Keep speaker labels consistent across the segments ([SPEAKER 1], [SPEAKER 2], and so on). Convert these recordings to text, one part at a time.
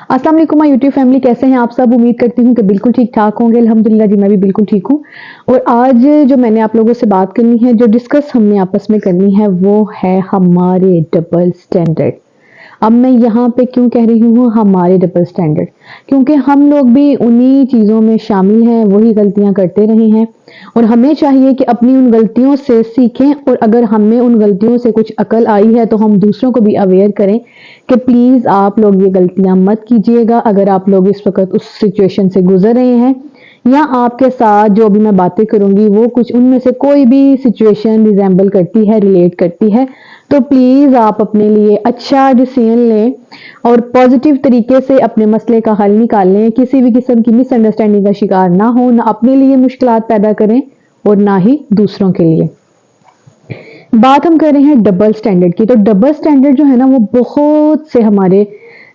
[SPEAKER 1] अस्सलाम वालेकुम my YouTube family, कैसे हैं आप सब। उम्मीद करती हूँ कि बिल्कुल ठीक ठाक होंगे। अल्हम्दुलिल्लाह जी, मैं भी बिल्कुल ठीक हूँ। और आज जो मैंने आप लोगों से बात करनी है, जो डिस्कस हमने आपस में करनी है, वो है हमारे डबल स्टैंडर्ड। अब मैं यहाँ पे क्यों कह रही हूँ हमारे डबल स्टैंडर्ड, क्योंकि हम लोग भी उन्हीं चीज़ों में शामिल हैं, वही गलतियाँ करते रहे हैं। और हमें चाहिए कि अपनी उन गलतियों से सीखें, और अगर हमें उन गलतियों से कुछ अकल आई है तो हम दूसरों को भी अवेयर करें कि प्लीज़ आप लोग ये गलतियाँ मत कीजिएगा। अगर आप लोग इस वक्त उस सिचुएशन से गुजर रहे हैं, या आपके साथ जो भी मैं बातें करूंगी वो कुछ उनमें से कोई भी सिचुएशन रिजेंबल करती है, रिलेट करती है, तो प्लीज़ आप अपने लिए अच्छा डिसीजन लें और पॉजिटिव तरीके से अपने मसले का हल निकालें। किसी भी किस्म की मिसअंडरस्टैंडिंग का शिकार ना हो, ना अपने लिए मुश्किलात पैदा करें और ना ही दूसरों के लिए। बात हम कर रहे हैं डबल स्टैंडर्ड की। तो डबल स्टैंडर्ड जो है ना, वो बहुत से हमारे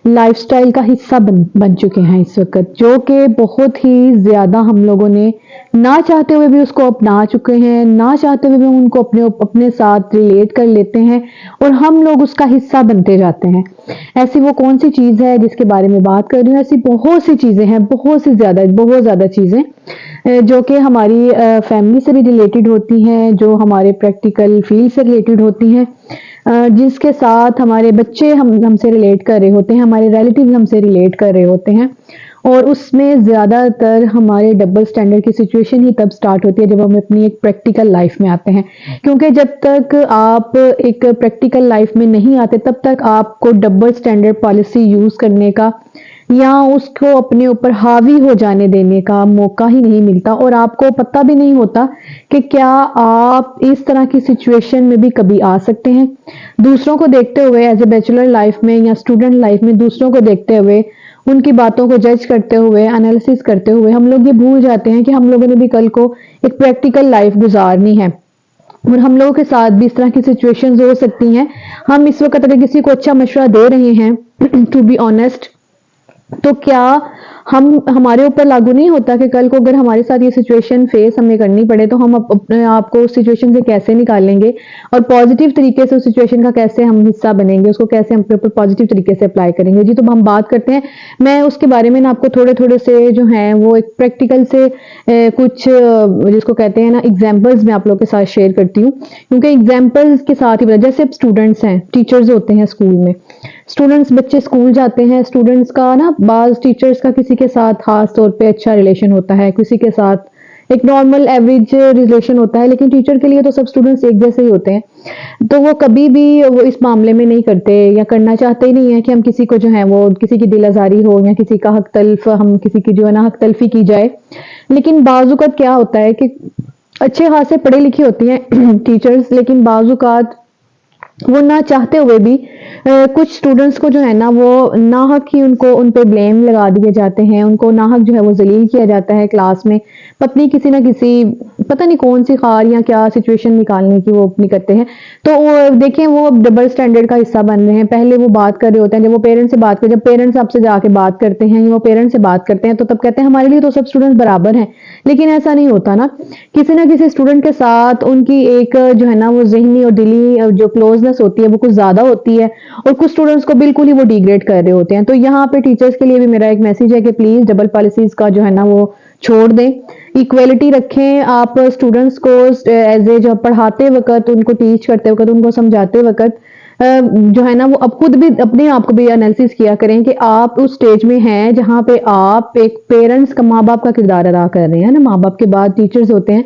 [SPEAKER 1] लाइफस्टाइल का हिस्सा बन चुके हैं इस वक्त, जो कि बहुत ही ज़्यादा हम लोगों ने ना चाहते हुए भी उसको अपना चुके हैं, ना चाहते हुए भी उनको अपने साथ रिलेट कर लेते हैं और हम लोग उसका हिस्सा बनते जाते हैं। ऐसी वो कौन सी चीज़ है जिसके बारे में बात कर रही हूँ? ऐसी बहुत सी चीज़ें हैं, बहुत ज़्यादा चीज़ें जो कि हमारी फैमिली से भी रिलेटेड होती हैं, जो हमारे प्रैक्टिकल फील्ड से रिलेटेड होती हैं, जिसके साथ हमारे बच्चे हमसे रिलेट कर रहे होते हैं, हमारे रिलेटिव हमसे रिलेट कर रहे होते हैं। और उसमें ज़्यादातर हमारे डबल स्टैंडर्ड की सिचुएशन ही तब स्टार्ट होती है जब हम अपनी एक प्रैक्टिकल लाइफ में आते हैं, क्योंकि जब तक आप एक प्रैक्टिकल लाइफ में नहीं आते तब तक आपको डबल स्टैंडर्ड पॉलिसी यूज़ करने का या उसको अपने ऊपर हावी हो जाने देने का मौका ही नहीं मिलता, और आपको पता भी नहीं होता कि क्या आप इस तरह की सिचुएशन में भी कभी आ सकते हैं। दूसरों को देखते हुए एज ए बैचलर लाइफ में या स्टूडेंट लाइफ में दूसरों को देखते हुए, उनकी बातों को जज करते हुए, एनालिसिस करते हुए, हम लोग ये भूल जाते हैं कि हम लोगों ने भी कल को एक प्रैक्टिकल लाइफ गुजारनी है और हम लोगों के साथ भी इस तरह की सिचुएशंस हो सकती हैं। हम इस वक्त अगर किसी को अच्छा मशवरा दे रहे हैं टू बी ऑनेस्ट, तो क्या हमारे ऊपर लागू नहीं होता कि कल को अगर हमारे साथ ये सिचुएशन फेस हमें करनी पड़े तो हम अपने आप को उस सिचुएशन से कैसे निकालेंगे और पॉजिटिव तरीके से उस सिचुएशन का कैसे हम हिस्सा बनेंगे, उसको कैसे हम अपने ऊपर पॉजिटिव तरीके से अप्लाई करेंगे। जी, तो हम बात करते हैं, मैं उसके बारे में ना आपको थोड़े थोड़े से जो हैं वो एक प्रैक्टिकल से कुछ जिसको कहते हैं ना एग्जाम्पल्स मैं आप लोग के साथ शेयर करती हूँ, क्योंकि एग्जाम्पल्स के साथ ही जैसे अब स्टूडेंट्स हैं, टीचर्स होते हैं स्कूल में, स्टूडेंट्स बच्चे स्कूल जाते हैं, स्टूडेंट्स का ना बाज टीचर्स का किसी के साथ खास तौर पे अच्छा रिलेशन होता है, किसी के साथ एक नॉर्मल एवरेज रिलेशन होता है, लेकिन टीचर के लिए तो सब स्टूडेंट्स एक जैसे ही होते हैं। तो वो कभी भी वो इस मामले में नहीं करते या करना चाहते ही नहीं है कि हम किसी को जो है वो किसी की दिल आजारी हो या किसी का हक तल्फ, हम किसी की जो है ना हक तलफी की जाए। लेकिन बाजुकात क्या होता है कि अच्छे खासे पढ़े लिखे होती हैं टीचर्स, लेकिन बाजुकात वो ना चाहते हुए भी कुछ स्टूडेंट्स को जो है ना वो नाहक ही उनको उन पे ब्लेम लगा दिए जाते हैं, उनको नाहक जो है वो जलील किया जाता है क्लास में, पत्नी किसी ना किसी पता नहीं कौन सी खार या क्या सिचुएशन निकालने की वो अपनी करते हैं। तो वो देखें, वो डबल स्टैंडर्ड का हिस्सा बन रहे हैं। पहले वो बात कर रहे होते हैं, जब वो पेरेंट्स से बात कर, जब पेरेंट्स आपसे जाके बात करते हैं या वो पेरेंट्स से बात करते हैं तो तब कहते हैं हमारे लिए तो सब स्टूडेंट्स बराबर हैं। लेकिन ऐसा नहीं होता ना, किसी ना किसी स्टूडेंट के साथ उनकी एक जो है ना वो ज़हनी और दिली जो क्लोजनेस होती है वो कुछ ज़्यादा होती है, और कुछ स्टूडेंट्स को बिल्कुल ही वो डिग्रेड कर रहे होते हैं। तो यहाँ पे टीचर्स के लिए भी मेरा एक मैसेज है कि प्लीज़ डबल पॉलिसीज़ का जो है ना वो छोड़ दें, इक्वलिटी रखें। आप स्टूडेंट्स को एज ए जो पढ़ाते वक़्त, उनको टीच करते वक़्त, उनको समझाते वक़्त जो है ना वो अब खुद भी अपने आप को भी एनालिसिस किया करें कि आप उस स्टेज में हैं जहाँ पे आप एक पेरेंट्स का, माँ बाप का किरदार अदा कर रहे हैं ना। माँ बाप के बाद टीचर्स होते हैं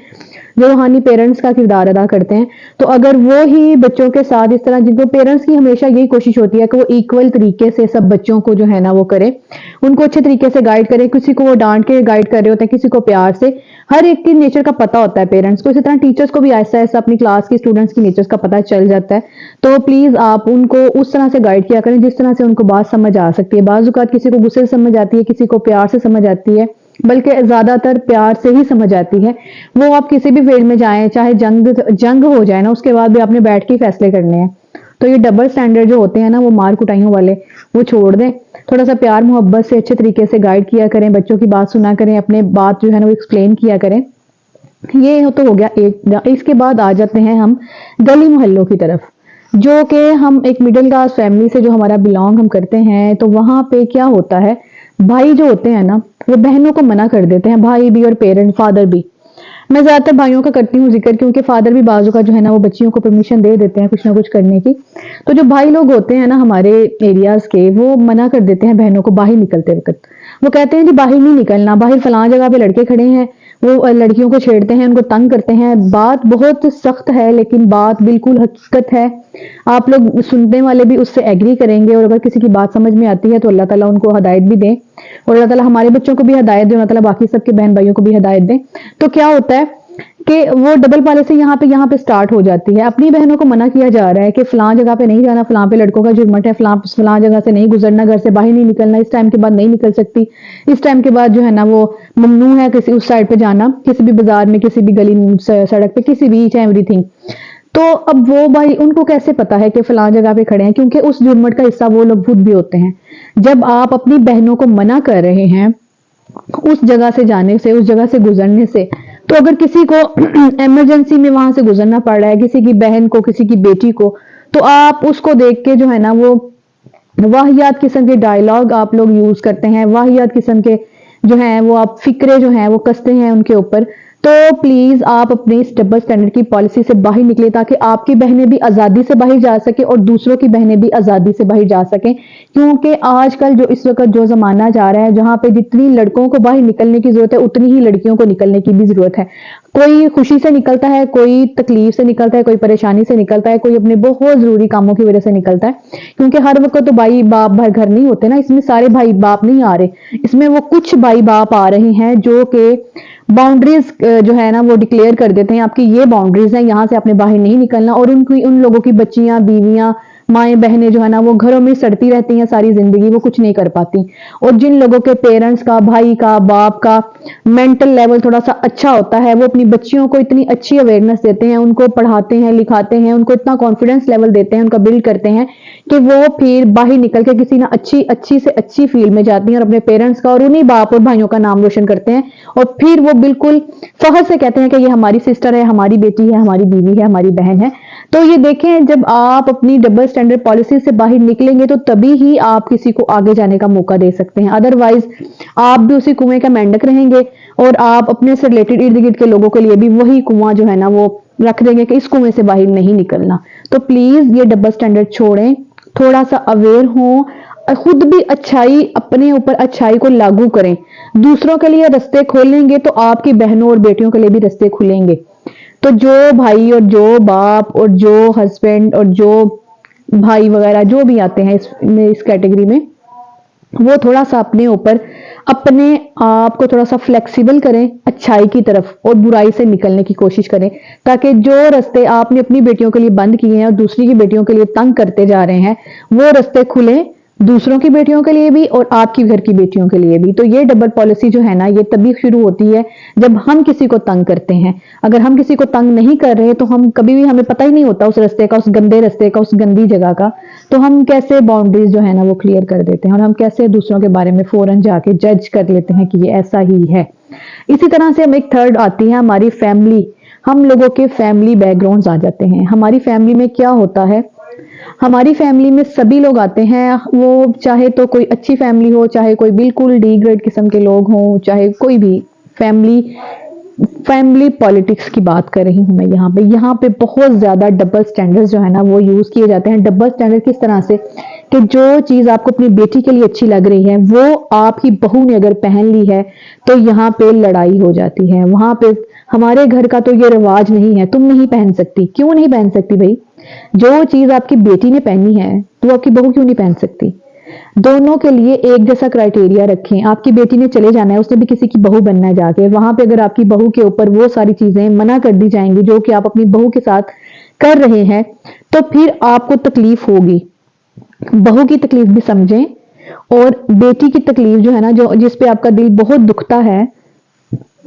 [SPEAKER 1] जो रूहानी पेरेंट्स का किरदार अदा करते हैं। तो अगर वो ही बच्चों के साथ इस तरह, जिनको पेरेंट्स की हमेशा यही कोशिश होती है कि वो इक्वल तरीके से सब बच्चों को जो है ना वो करे, उनको अच्छे तरीके से गाइड करे, किसी को वो डांट के गाइड कर रहे होते हैं, किसी को प्यार से, हर एक की नेचर का पता होता है पेरेंट्स को। इसी तरह टीचर्स को भी ऐसा ऐसा अपनी क्लास की स्टूडेंट्स की नेचर्स का पता चल जाता है। तो प्लीज आप उनको उस तरह से गाइड किया करें जिस तरह से उनको बात समझ आ सकती है। बाजुकात किसी को गुस्से से समझ आती है, किसी को प्यार से समझ आती है, बल्कि ज्यादातर प्यार से ही समझ आती है। वो आप किसी भी फील्ड में जाएं, चाहे जंग हो जाए ना, उसके बाद भी आपने बैठ के ही फैसले करने हैं। तो ये डबल स्टैंडर्ड जो होते हैं ना वो मार कुटाइयों वाले, वो छोड़ दें। थोड़ा सा प्यार मोहब्बत से अच्छे तरीके से गाइड किया करें, बच्चों की बात सुना करें, अपने बात जो है ना वो एक्सप्लेन किया करें। ये तो हो गया एक। इसके बाद आ जाते हैं हम गली मोहल्लों की तरफ। जो कि हम एक मिडिल क्लास फैमिली से जो हमारा बिलोंग हम करते हैं, तो वहां पे क्या होता है, भाई जो होते हैं ना वो बहनों को मना कर देते हैं, भाई भी और पेरेंट फादर भी। मैं ज्यादातर भाइयों का करती हूँ जिक्र, क्योंकि फादर भी बाजू का जो है ना वो बच्चियों को परमिशन दे देते हैं कुछ ना कुछ करने की। तो जो भाई लोग होते हैं ना हमारे एरियाज के, वो मना कर देते हैं बहनों को बाहर निकलते वक्त। वो कहते हैं कि बाहर नहीं निकलना, बाहर फलां जगह पे लड़के खड़े हैं, वो लड़कियों को छेड़ते हैं, उनको तंग करते हैं। बात बहुत सख्त है लेकिन बात बिल्कुल हकीकत है। आप लोग सुनने वाले भी उससे एग्री करेंगे, और अगर किसी की बात समझ में आती है तो अल्लाह ताला उनको हदायत भी दे, और अल्लाह ताला हमारे बच्चों को भी हदायत दे, अल्लाह ताला बाकी सबके बहन भाइयों को भी हदायत दे। तो क्या होता है कि वो डबल पॉलिसी यहाँ पे स्टार्ट हो जाती है। अपनी बहनों को मना किया जा रहा है कि फलां जगह पे नहीं जाना, फलां पे लड़कों का जुर्मट है, फलां फलां जगह से नहीं गुजरना, घर से बाहर नहीं निकलना, इस टाइम के बाद नहीं निकल सकती, इस टाइम के बाद जो है ना वो ममनू है किसी उस साइड पे जाना, किसी भी बाजार में, किसी भी गली सड़क पे, किसी भी एवरीथिंग। तो अब वो भाई उनको कैसे पता है कि फलां जगह पे खड़े हैं, क्योंकि उस जुर्मट का हिस्सा वो लोग खुद भी होते हैं। जब आप अपनी बहनों को मना कर रहे हैं उस जगह से जाने से, उस जगह से गुजरने से, तो अगर किसी को इमरजेंसी में वहां से गुजरना पड़ रहा है, किसी की बहन को, किसी की बेटी को, तो आप उसको देख के जो है ना वो वाहियात किस्म के डायलॉग आप लोग यूज करते हैं, वाहियात किस्म के जो है वो आप फिक्रे जो हैं वो कसते हैं उनके ऊपर। तो प्लीज आप अपने इस डबल स्टैंडर्ड की पॉलिसी से बाहर निकले, ताकि आपकी बहनें भी आजादी से बाहर जा सके और दूसरों की बहनें भी आजादी से बाहर जा सकें। क्योंकि आजकल जो इस वक्त जो जमाना जा रहा है, जहां पे जितनी लड़कों को बाहर निकलने की जरूरत है उतनी ही लड़कियों को निकलने की भी जरूरत है। कोई खुशी से निकलता है, कोई तकलीफ से निकलता है, कोई परेशानी से निकलता है, कोई अपने बहुत जरूरी कामों की वजह से निकलता है। क्योंकि हर वक्त तो भाई बाप भर घर नहीं होते ना, इसमें सारे भाई बाप नहीं आ रहे, इसमें वो कुछ भाई बाप आ रहे हैं जो कि बाउंड्रीज जो है ना वो डिक्लेयर कर देते हैं, आपकी ये बाउंड्रीज है, यहाँ से आपने बाहर नहीं निकलना। और उनकी उन लोगों की बच्चियां, बीवियां, माएँ बहनें जो है ना वो घरों में सड़ती रहती हैं सारी जिंदगी, वो कुछ नहीं कर पाती। और जिन लोगों के पेरेंट्स का, भाई का, बाप का मेंटल लेवल थोड़ा सा अच्छा होता है, वो अपनी बच्चियों को इतनी अच्छी अवेयरनेस देते हैं, उनको पढ़ाते हैं, लिखाते हैं, उनको इतना कॉन्फिडेंस लेवल देते हैं, उनका बिल्ड करते हैं कि वो फिर बाहर निकल के किसी ना अच्छी अच्छी से अच्छी फील्ड में जाती हैं और अपने पेरेंट्स का और उन्हीं बाप और भाइयों का नाम रोशन करते हैं। और फिर वो बिल्कुल फखर से कहते हैं कि ये हमारी सिस्टर है, हमारी बेटी है, हमारी बीवी है, हमारी बहन है। तो ये देखें, जब आप अपनी डबल स्टैंडर्ड पॉलिसी से बाहर निकलेंगे तो तभी ही आप किसी को आगे जाने का मौका दे सकते हैं। अदरवाइज आप भी उसी कुएं का मेंढक रहेंगे, और आप अपने से रिलेटेड इर्द गिर्द के लोगों के लिए भी वही कुआं जो है ना वो रख देंगे कि इस कुएं से बाहर नहीं निकलना। तो प्लीज ये डबल स्टैंडर्ड छोड़ें, थोड़ा सा अवेयर हों, खुद भी अच्छाई, अपने ऊपर अच्छाई को लागू करें। दूसरों के लिए रास्ते खोलेंगे तो आपकी बहनों और बेटियों के लिए भी रास्ते खुलेंगे। तो जो भाई और जो बाप और जो हस्बैंड और जो भाई वगैरह जो भी आते हैं इस कैटेगरी में, वो थोड़ा सा अपने ऊपर, अपने आप को थोड़ा सा फ्लेक्सिबल करें अच्छाई की तरफ और बुराई से निकलने की कोशिश करें, ताकि जो रास्ते आपने अपनी बेटियों के लिए बंद किए हैं और दूसरी की बेटियों के लिए तंग करते जा रहे हैं, वो रास्ते खुले दूसरों की बेटियों के लिए भी और आपकी घर की बेटियों के लिए भी। तो ये डबल पॉलिसी जो है ना ये तभी शुरू होती है जब हम किसी को तंग करते हैं। अगर हम किसी को तंग नहीं कर रहे तो हम कभी भी, हमें पता ही नहीं होता उस रास्ते का, उस गंदे रास्ते का, उस गंदी जगह का, तो हम कैसे बाउंड्रीज जो है ना वो क्लियर कर देते हैं, और हम कैसे दूसरों के बारे में फौरन जाके जज कर लेते हैं कि ये ऐसा ही है। इसी तरह से हम एक थर्ड आती है हमारी फैमिली। हम लोगों के फैमिली बैकग्राउंड्स आ जाते हैं। हमारी फैमिली में क्या होता है, हमारी फैमिली में सभी लोग आते हैं, वो चाहे तो कोई अच्छी फैमिली हो, चाहे कोई बिल्कुल डी ग्रेड किस्म के लोग हों, चाहे कोई भी फैमिली, फैमिली पॉलिटिक्स की बात कर रही हूं मैं यहाँ पे बहुत ज्यादा डबल स्टैंडर्ड्स जो है ना वो यूज किए जाते हैं। डबल स्टैंडर्ड किस तरह से कि जो चीज आपको अपनी बेटी के लिए अच्छी लग रही है वो आपकी बहू ने अगर पहन ली है तो यहाँ पे लड़ाई हो जाती है। वहां पे हमारे घर का तो ये रिवाज नहीं है, तुम नहीं पहन सकती। क्यों नहीं पहन सकती भाई? जो चीज आपकी बेटी ने पहनी है तो आपकी बहू क्यों नहीं पहन सकती? दोनों के लिए एक जैसा क्राइटेरिया रखें। आपकी बेटी ने चले जाना है, उसने भी किसी की बहू बनना है जाके, वहां पे अगर आपकी बहू के ऊपर वो सारी चीजें मना कर दी जाएंगी जो कि आप अपनी बहू के साथ कर रहे हैं, तो फिर आपको तकलीफ होगी। बहू की तकलीफ भी समझें, और बेटी की तकलीफ जो है ना, जो जिस पे आपका दिल बहुत दुखता है,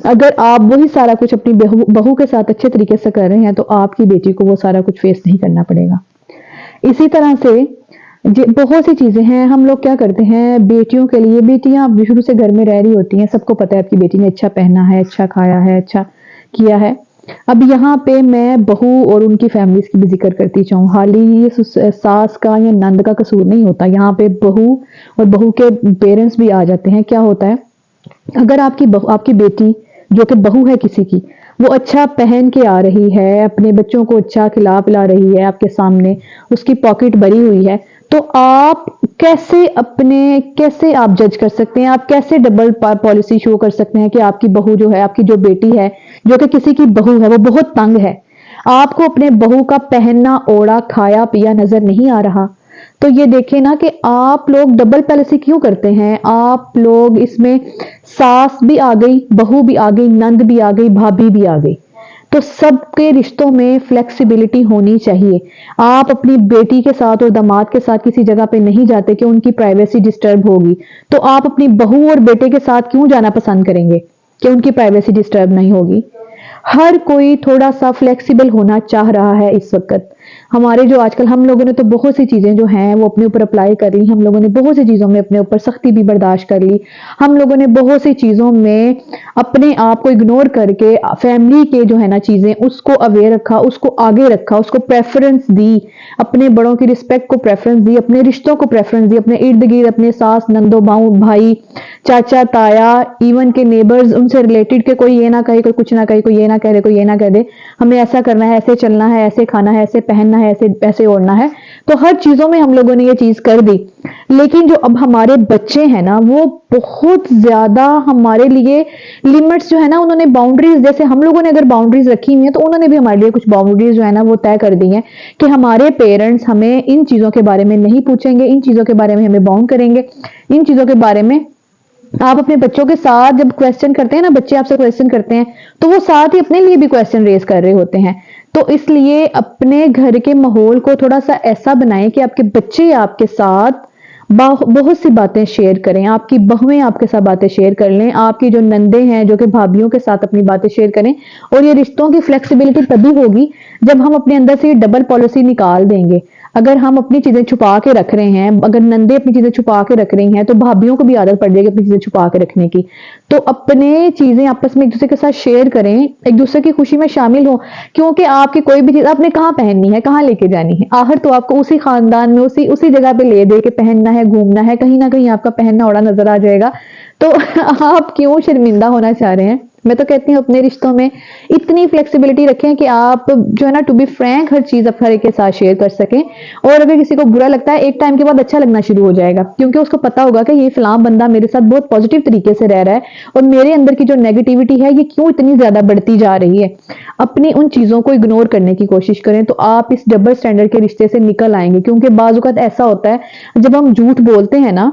[SPEAKER 1] अगर आप वही सारा कुछ अपनी बहू के साथ अच्छे तरीके से कर रहे हैं तो आपकी बेटी को वो सारा कुछ फेस नहीं करना पड़ेगा। इसी तरह से बहुत सी चीजें हैं। हम लोग क्या करते हैं, बेटियों के लिए, बेटियां शुरू से घर में रह रही होती हैं, सबको पता है आपकी बेटी ने अच्छा पहना है, अच्छा खाया है, अच्छा किया है, अब यहाँ पे मैं बहू और उनकी फैमिलीज की भी जिक्र करती चाहूँ। हाल ही ये सास का या नंद का कसूर नहीं होता, यहाँ पे बहू और बहू के पेरेंट्स भी आ जाते हैं। क्या होता है, अगर आपकी बेटी जो कि बहू है किसी की, वो अच्छा पहन के आ रही है, अपने बच्चों को अच्छा खिला पिला रही है आपके सामने, उसकी पॉकेट भरी हुई है, तो आप कैसे आप जज कर सकते हैं, आप कैसे डबल पॉलिसी शो कर सकते हैं कि आपकी बहू जो है, आपकी जो बेटी है जो कि किसी की बहू है, वो बहुत तंग है, आपको अपने बहू का पहनना ओढ़ा खाया पिया नजर नहीं आ रहा। तो ये देखें ना कि आप लोग डबल पॉलिसी क्यों करते हैं। आप लोग इसमें सास भी आ गई, बहू भी आ गई, नंद भी आ गई, भाभी भी आ गई, तो सबके रिश्तों में फ्लेक्सिबिलिटी होनी चाहिए। आप अपनी बेटी के साथ और दामाद के साथ किसी जगह पे नहीं जाते कि उनकी प्राइवेसी डिस्टर्ब होगी, तो आप अपनी बहू और बेटे के साथ क्यों जाना पसंद करेंगे कि उनकी प्राइवेसी डिस्टर्ब नहीं होगी। हर कोई थोड़ा सा फ्लेक्सिबल होना चाह रहा है इस वक्त। हमारे जो आजकल हम लोगों ने तो बहुत सी चीजें जो हैं वो अपने ऊपर अप्लाई कर ली, हम लोगों ने बहुत सी चीजों में अपने ऊपर सख्ती भी बर्दाश्त कर ली, हम लोगों ने बहुत सी चीजों में अपने आप को इग्नोर करके फैमिली के जो है ना चीजें उसको अवेयर रखा, उसको आगे रखा, उसको प्रेफरेंस दी, अपने बड़ों की रिस्पेक्ट को प्रेफरेंस दी, अपने रिश्तों को प्रेफरेंस दी, अपने इर्द गिर्द अपने सास नंदो बाऊ भाई चाचा ताया इवन के नेबर्स, उनसे रिलेटेड के कोई ये ना कहे, कोई कुछ ना कहे, कोई ये ना कह दे, कोई ये ना कह दे, हमें ऐसा करना है, ऐसे चलना है, ऐसे खाना है, ऐसे पहनना है, ऐसे ऐसे ओढ़ना है। तो हर चीजों में हम लोगों ने ये चीज कर दी। लेकिन जो अब हमारे बच्चे हैं ना, वो बहुत ज्यादा हमारे लिए लिमिट्स जो है ना, उन्होंने बाउंड्रीज, जैसे हम लोगों ने अगर बाउंड्रीज रखी हुई है, तो उन्होंने भी हमारे लिए कुछ बाउंड्रीज जो है ना वो तय कर दी हैं कि हमारे पेरेंट्स हमें इन चीजों के बारे में नहीं पूछेंगे, इन चीजों के बारे में हमें बाउंड करेंगे, इन चीजों के बारे में आप अपने बच्चों के साथ जब क्वेश्चन करते हैं ना, बच्चे आपसे क्वेश्चन करते हैं, तो वो साथ ही अपने लिए भी क्वेश्चन रेज कर रहे होते हैं। तो इसलिए अपने घर के माहौल को थोड़ा सा ऐसा बनाएं कि आपके बच्चे आपके साथ बहुत सी बातें शेयर करें, आपकी बहुएं आपके साथ बातें शेयर कर लें, आपकी जो नंदे हैं जो कि भाभीियों के साथ अपनी बातें शेयर करें। और ये रिश्तों की फ्लेक्सिबिलिटी तभी होगी जब हम अपने अंदर से ये डबल पॉलिसी निकाल देंगे। अगर हम अपनी चीजें छुपा के रख रहे हैं, अगर नंदे अपनी चीजें छुपा के रख रही हैं, तो भाभीियों को भी आदत पड़ जाएगी अपनी चीजें छुपा के रखने की। तो अपने चीजें आपस में एक दूसरे के साथ शेयर करें, एक दूसरे की खुशी में शामिल हो, क्योंकि आपकी कोई भी चीज आपने कहाँ पहननी है, कहाँ लेके जानी है, आखिर तो आपको उसी खानदान में उसी उसी जगह पे ले दे के पहनना है, घूमना है, कहीं ना कहीं आपका पहनना ओढ़ा नजर आ जाएगा। तो आप क्यों शर्मिंदा होना चाह रहे हैं। मैं तो कहती हूँ अपने रिश्तों में इतनी फ्लेक्सिबिलिटी रखें कि आप जो है ना, टू बी फ्रैंक, हर चीज आप हर एक के साथ शेयर कर सकें। और अगर किसी को बुरा लगता है, एक टाइम के बाद अच्छा लगना शुरू हो जाएगा, क्योंकि उसको पता होगा कि ये फलां बंदा मेरे साथ बहुत पॉजिटिव तरीके से रह रहा है और मेरे अंदर की जो नेगेटिविटी है ये क्यों इतनी ज्यादा बढ़ती जा रही है। अपनी उन चीजों को इग्नोर करने की कोशिश करें, तो आप इस डबल स्टैंडर्ड के रिश्ते से निकल आएंगे। क्योंकि बाजुकात ऐसा होता है, जब हम झूठ बोलते हैं ना,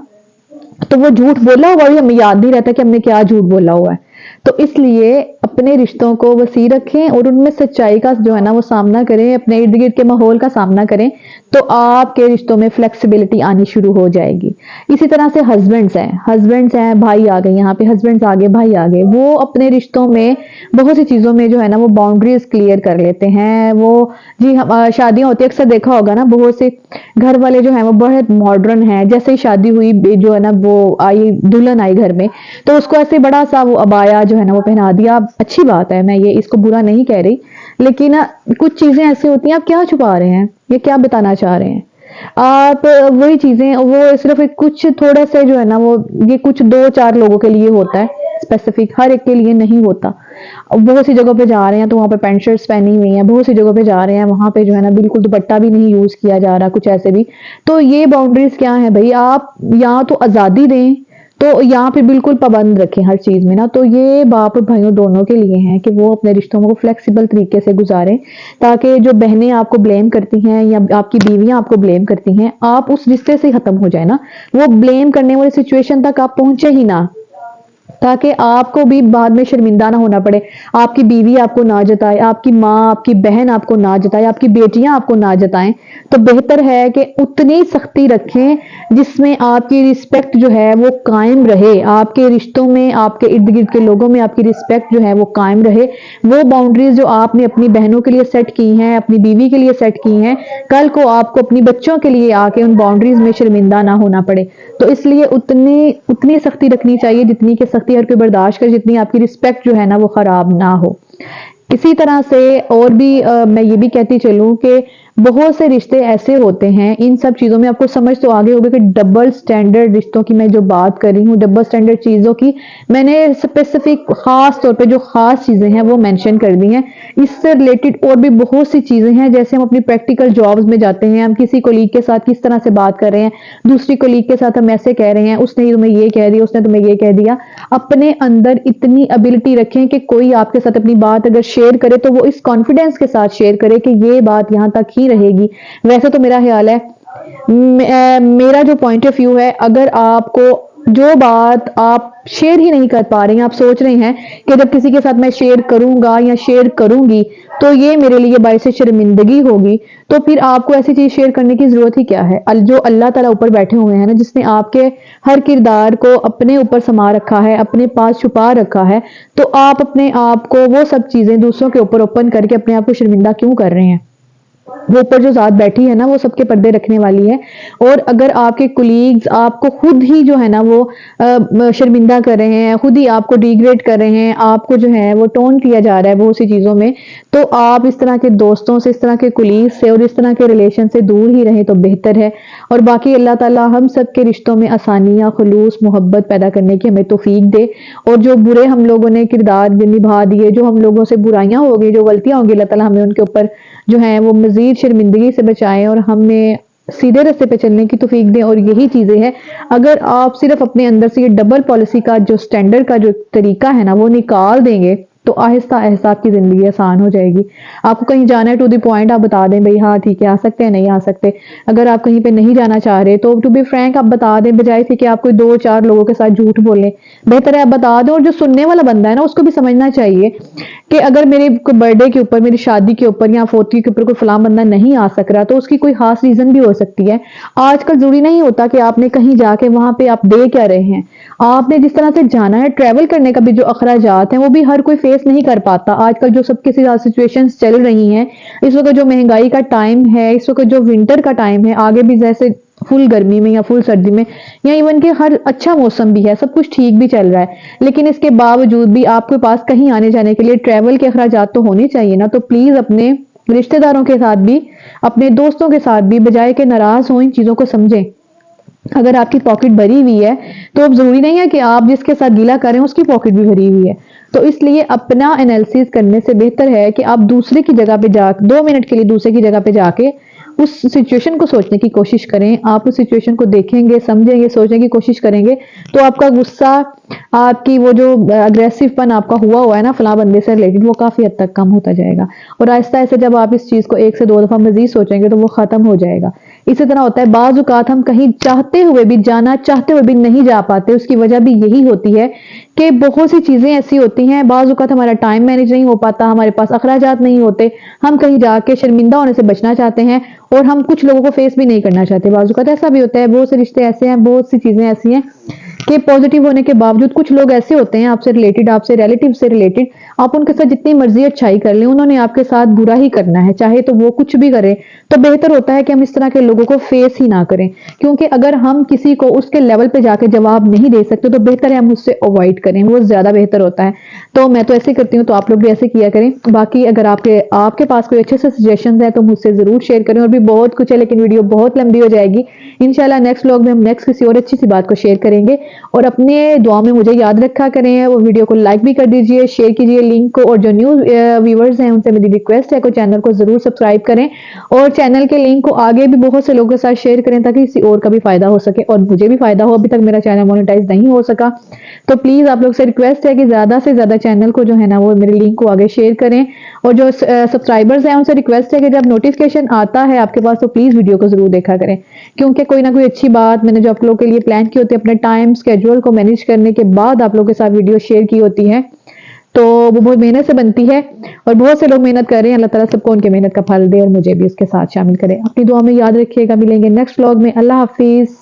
[SPEAKER 1] तो वो झूठ बोला हुआ भी हमें याद नहीं रहता कि हमने क्या झूठ बोला हुआ है। तो इसलिए अपने रिश्तों को वसी रखें और उनमें सच्चाई का जो है ना वो सामना करें, अपने इर्द गिर्द के माहौल का सामना करें, तो आपके रिश्तों में फ्लेक्सिबिलिटी आनी शुरू हो जाएगी। इसी तरह से हस्बैंड्स हैं, भाई आ गए, यहाँ पे हस्बैंड्स आ गए, भाई आ गए, वो अपने रिश्तों में बहुत सी चीजों में जो है ना वो बाउंड्रीज क्लियर कर लेते हैं। वो जी हम शादियां होती है, अक्सर देखा होगा ना, बहुत से घर वाले जो है वो बहुत मॉडर्न हैं। जैसे ही शादी हुई, जो है ना वो आई, दुल्हन आई घर में, तो उसको ऐसे बड़ा सा वो अबाया जो है ना वो पहना दिया। अच्छी बात है, मैं ये इसको बुरा नहीं कह रही, लेकिन कुछ चीजें ऐसी होती हैं, आप क्या छुपा रहे हैं, ये क्या बताना चाह रहे हैं आप। वही चीजें वो सिर्फ एक कुछ थोड़ा सा जो है ना वो ये कुछ 2-4 लोगों के लिए होता है, स्पेसिफिक हर एक के लिए नहीं होता। बहुत सी जगहों पे जा रहे हैं तो वहां पे पैंट शर्ट्स पहनी हुई हैं, बहुत सी जगहों पे जा रहे हैं वहां पे जो है ना बिल्कुल दुपट्टा भी नहीं यूज किया जा रहा, कुछ ऐसे भी। तो ये बाउंड्रीज क्या है भाई, आप यहाँ तो आजादी दें, तो यहाँ पे बिल्कुल पाबंद रखें हर चीज में ना। तो ये बाप और भाइयों दोनों के लिए है कि वो अपने रिश्तों को फ्लेक्सिबल तरीके से गुजारें, ताकि जो बहनें आपको ब्लेम करती हैं या आपकी बीवियां आपको ब्लेम करती हैं, आप उस रिश्ते से खत्म हो जाए ना, वो ब्लेम करने वाली सिचुएशन तक आप पहुंचे ही ना, ताकि आपको भी बाद में शर्मिंदा ना होना पड़े। आपकी बीवी आपको ना जताए, आपकी माँ आपकी बहन आपको ना जताए, आपकी बेटियां आपको ना जताएं, तो बेहतर है कि उतनी सख्ती रखें जिसमें आपकी रिस्पेक्ट जो है वो कायम रहे, आपके रिश्तों में, आपके इर्द गिर्द के लोगों में आपकी रिस्पेक्ट जो है वो कायम रहे। वो बाउंड्रीज जो आपने अपनी बहनों के लिए सेट की हैं, अपनी बीवी के लिए सेट की हैं, कल को आपको अपनी बच्चों के लिए आके उन बाउंड्रीज में शर्मिंदा ना होना पड़े। तो इसलिए उतनी सख्ती रखनी चाहिए जितनी कि सख्ती हर कोई बर्दाश्त करे, जितनी आपकी रिस्पेक्ट जो है ना वो खराब ना हो। इसी तरह से और भी मैं ये भी कहती चलूँ कि बहुत से रिश्ते ऐसे होते हैं, इन सब चीज़ों में आपको समझ तो आ गई होगी कि डबल स्टैंडर्ड रिश्तों की मैं जो बात कर रही हूँ, डबल स्टैंडर्ड चीज़ों की मैंने स्पेसिफिक खास तौर पे जो खास चीज़ें हैं वो मेंशन कर दी हैं। इससे रिलेटेड और भी बहुत सी चीज़ें हैं, जैसे हम अपनी प्रैक्टिकल जॉब्स में जाते हैं, हम किसी कोलीग के साथ किस तरह से बात कर रहे हैं, दूसरी कोलीग के साथ हम ऐसे कह रहे हैं, उसने ही तुम्हें ये कह दिया, उसने तुम्हें ये कह दिया। अपने अंदर इतनी एबिलिटी रखें कि कोई आपके साथ अपनी बात अगर शेयर करे तो वो इस कॉन्फिडेंस के साथ शेयर करे कि ये बात यहाँ तक ही रहेगी। वैसे तो मेरा ख्याल है, मेरा जो पॉइंट ऑफ व्यू है, अगर आपको जो बात आप शेयर ही नहीं कर पा रही हैं, आप सोच रहे हैं कि जब किसी के साथ मैं शेयर करूंगा या शेयर करूंगी तो ये मेरे लिए बायस शर्मिंदगी होगी, तो फिर आपको ऐसी चीज शेयर करने की जरूरत ही क्या है। जो अल्लाह ताला ऊपर बैठे हुए हैं ना, जिसने आपके हर किरदार को अपने ऊपर समा रखा है, अपने पास छुपा रखा है, तो आप अपने आप को वो सब चीजें दूसरों के ऊपर ओपन करके अपने आप को शर्मिंदा क्यों कर रहे हैं। वो ऊपर जो ज़ात बैठी है ना, वो सबके पर्दे रखने वाली है। और अगर आपके कुलीग्स आपको खुद ही जो है ना वो शर्मिंदा कर रहे हैं, खुद ही आपको डिग्रेड कर रहे हैं, आपको जो है वो टोन किया जा रहा है बहुत सी चीज़ों में, तो आप इस तरह के दोस्तों से, इस तरह के कुलीग्स से और इस तरह के रिलेशन से दूर ही रहें तो बेहतर है। और बाकी अल्लाह ताला हम सब के रिश्तों में आसानियाँ, खुलूस, मोहब्बत पैदा करने की हमें तौफीक दे। और जो बुरे हम लोगों ने किरदार निभा दिए, जो हम लोगों से बुराइयां हो गई, जो गलतियां होंगी, अल्लाह ताला हमें उनके ऊपर जो है वो मजीद शर्मिंदगी से बचाएं और हमें सीधे रास्ते पे चलने की तौफीक दें। और यही चीजें हैं, अगर आप सिर्फ अपने अंदर से ये डबल पॉलिसी का जो स्टैंडर्ड का जो तरीका है ना वो निकाल देंगे तो आहिस्ता आहिस्ता आपकी जिंदगी आसान हो जाएगी। आपको कहीं जाना है, टू द पॉइंट आप बता दें, भाई हाँ ठीक है आ सकते हैं, नहीं आ सकते। अगर आप कहीं पे नहीं जाना चाह रहे तो टू बी फ्रैंक आप बता दें, बजाय से कि आप कोई 2-4 लोगों के साथ झूठ बोलें, बेहतर है आप बता दें। और जो सुनने वाला बंदा है ना उसको भी समझना चाहिए कि अगर मेरे बर्थडे के ऊपर, मेरी शादी के ऊपर या फोर्टी के ऊपर कोई फलां बंदा नहीं आ सक रहा तो उसकी कोई खास रीजन भी हो सकती है। आजकल जरूरी नहीं होता कि आपने कहीं जाके वहां पे आप दे क्या रहे हैं। आपने जिस तरह से जाना है, ट्रैवल करने का भी जो अखराजात हैं वो भी हर कोई फेस नहीं कर पाता। आजकल जो सबके साथ सिचुएशंस चल रही हैं, इस वक्त जो महंगाई का टाइम है, इस वक्त जो विंटर का टाइम है, आगे भी जैसे फुल गर्मी में या फुल सर्दी में या इवन के हर अच्छा मौसम भी है, सब कुछ ठीक भी चल रहा है, लेकिन इसके बावजूद भी आपके पास कहीं आने जाने के लिए ट्रैवल के अखराजात तो होने चाहिए ना। तो प्लीज अपने रिश्तेदारों के साथ भी, अपने दोस्तों के साथ भी, बजाय के नाराज हो, इन चीजों को समझें। अगर आपकी पॉकेट भरी हुई है तो अब जरूरी नहीं है कि आप जिसके साथ गिला करें उसकी पॉकेट भी भरी हुई है। तो इसलिए अपना एनालिसिस करने से बेहतर है कि आप दूसरे की जगह पे जा 2 मिनट के लिए दूसरे की जगह पे जाके उस सिचुएशन को सोचने की कोशिश करें। आप उस सिचुएशन को देखेंगे, समझेंगे, सोचने की कोशिश करेंगे तो आपका गुस्सा, आपकी वो जो अग्रेसिवपन आपका हुआ है ना फलां बंदे से रिलेटेड, वो काफी हद तक कम होता जाएगा। और आहिस्ता आहिस्ता जब आप इस चीज को 1 से 2 दफा मजीद सोचेंगे तो वो खत्म हो जाएगा। इसी तरह होता है, बाज औकात हम कहीं चाहते हुए भी, जाना चाहते हुए भी नहीं जा पाते। उसकी वजह भी यही होती है कि बहुत सी चीजें ऐसी होती हैं, बाज औकात हमारा टाइम मैनेज नहीं हो पाता, हमारे पास अखराजात नहीं होते, हम कहीं जाके शर्मिंदा होने से बचना चाहते हैं और हम कुछ लोगों को फेस भी नहीं करना चाहते। बाज औकात ऐसा भी होता है, बहुत से रिश्ते ऐसे हैं, बहुत सी चीजें ऐसी हैं कि पॉजिटिव होने के बावजूद कुछ लोग ऐसे होते हैं आपसे रिलेटेड, आपसे रिलेटिव से रिलेटेड, आप उनके साथ जितनी मर्जी अच्छाई कर लें, उन्होंने आपके साथ बुरा ही करना है, चाहे तो वो कुछ भी करे। तो बेहतर होता है कि हम इस तरह के लोगों को फेस ही ना करें, क्योंकि अगर हम किसी को उसके लेवल पे जाके जवाब नहीं दे सकते तो बेहतर है हम उससे अवॉइड करें, वो ज्यादा बेहतर होता है। तो मैं तो ऐसे करती हूँ, तो आप लोग भी ऐसे किया करें। बाकी अगर आपके पास कोई अच्छे से सजेशन है तो मुझसे जरूर शेयर करें। और भी बहुत कुछ है लेकिन वीडियो बहुत लंबी हो जाएगी। इंशाल्लाह नेक्स्ट व्लॉग में हम नेक्स्ट किसी और अच्छी सी बात को शेयर करेंगे। और अपने दुआ में मुझे याद रखा करें, वो वीडियो को लाइक भी कर दीजिए, शेयर कीजिए लिंक को। और जो न्यू व्यूवर्स हैं उनसे मेरी रिक्वेस्ट है कि चैनल को जरूर सब्सक्राइब करें और चैनल के लिंक को आगे भी बहुत से लोगों के साथ शेयर करें ताकि किसी और का भी फायदा हो सके और मुझे भी फायदा हो। अभी तक मेरा चैनल मोनेटाइज नहीं हो सका, तो प्लीज आप लोग से रिक्वेस्ट है कि ज्यादा से ज्यादा चैनल को जो है ना वो मेरे लिंक को आगे शेयर करें। और जो सब्सक्राइबर्स हैं उनसे रिक्वेस्ट है कि जब नोटिफिकेशन आता है आपके पास तो प्लीज वीडियो को जरूर देखा करें, क्योंकि कोई ना कोई अच्छी बात मैंने जो आप लोगों के लिए प्लान की होती है, अपने टाइम स्केड्यूल को मैनेज करने के बाद आप लोगों के साथ वीडियो शेयर की होती है, तो वो बहुत मेहनत से बनती है और बहुत से लोग मेहनत कर रहे हैं। अल्लाह ताला सबको उनके मेहनत का फल दे और मुझे भी उसके साथ शामिल करे। अपनी दुआ में याद रखिएगा। मिलेंगे नेक्स्ट व्लॉग में। अल्लाह हाफिज।